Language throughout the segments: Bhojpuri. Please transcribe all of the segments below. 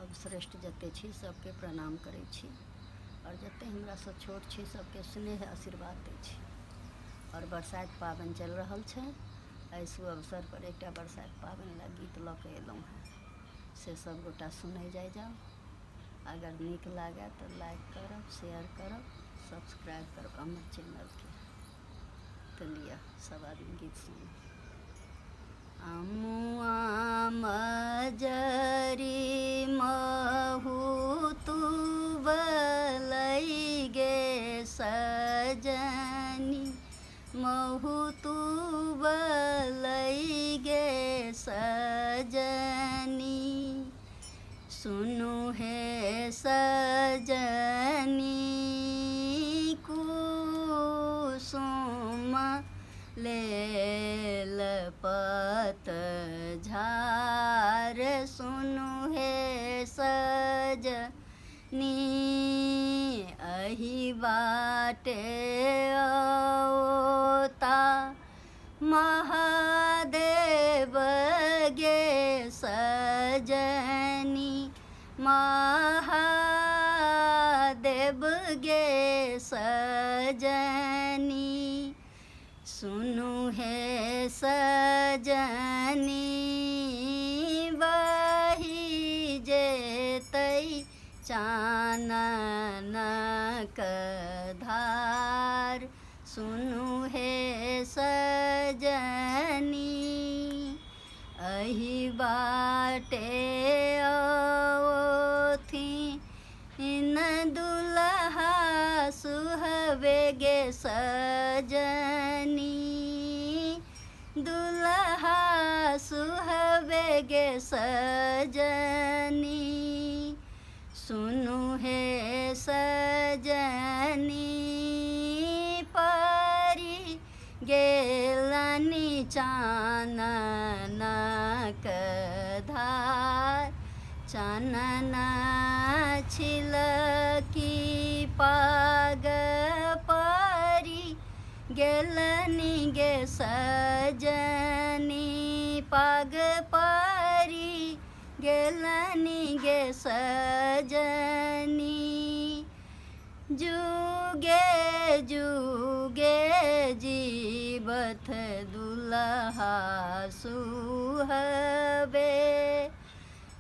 सर्वश्रेष्ठ जते छी सबके प्रणाम करै छी और जते हमरा से छोट छी सबके स्नेह आशीर्वाद दै छी। और बरसाइत पाबनि चलि रहल छै। एहि शुभ अवसर पर एकटा बरसाइत पाबनि लए गीत लऽ कऽ एलहुँ हेँ, से सब गोटा सुनै जाउ। अगर नीक लागे तऽ लाइक करब, शेयर करब, सब्सक्राइब करब हमर चैनलके। तऽ लिअ सब आदमी गीत सुनू। अमुआ मजरी महूतु बलै गे सजनी, महूतु बलै गे सजनी, सुनु हे सजनी कुसुम लेल पतझार, सुनु हे सजनी एहि बाटे औता महादेव गे सजनी, महादेव गे सजनी, सुनु हे सजनी बहि जेतै चाननक धार, सुनु हे सजनी एहि बाटे औथिन दुल्हा सुहबे गे सजनी, दुल्हा सुहबे गे सजनी, सुनु हे सजनी परि गेलनि चाननक धार, चानन छिलकी पाग परि गेलनि गे सजनी, पाग परि गेलनि गे सजनी, जुगे जुगे जीवथ दुल्हा सुहबे,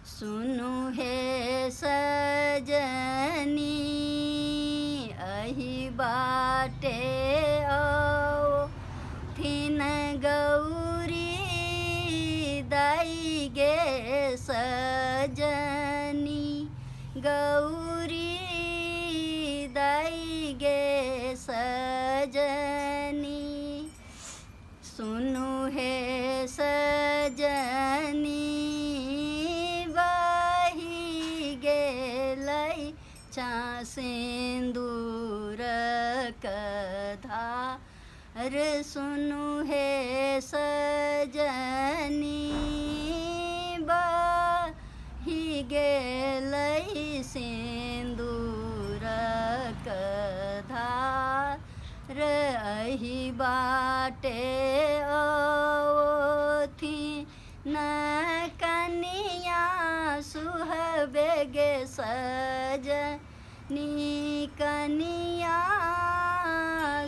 सुनु हे सजनी एहि बाटे औथिन गौरी दाई गे सजनी, गौरी दाई गे सजनी, सुनु हे सजनी बहि गेलै सिन्दूरक धार, सुनु हे सजनी बहि गेलै सिन्दूरक धार, एहि बाटे औथिन कनिया सुहबे गे सजनी, कनिया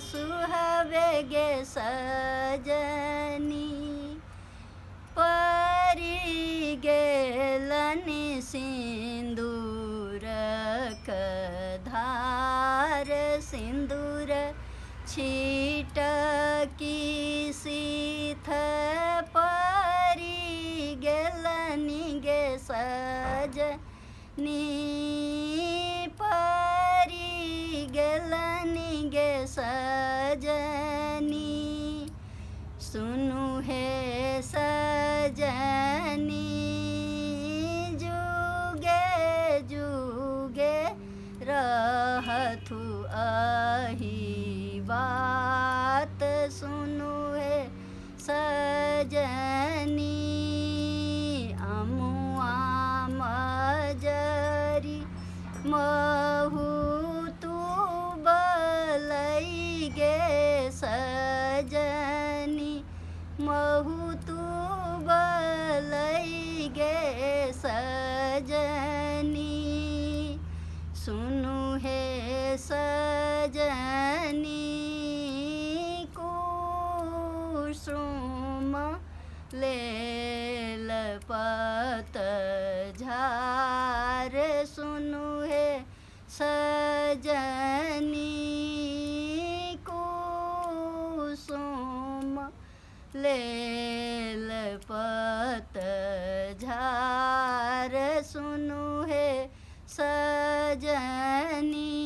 सुहबे गे सजनी, परि गेलनि सिन्दूरक धार, सिन्दूर छिटकी सीथ परि गेलनि गे सजनी, परि गेलनि गे सजनी, सुनु हे सजनी जुगे जुगे रहथु अहि बात, सुनु हे सजनी अमुआ मजरी महूतु बलै गे सजनी, महूतु बलै गे सजनी, कुसुम लेल पत झार सुनु हे सजनी कुसुम लेल पत झार सुनु हे सजनी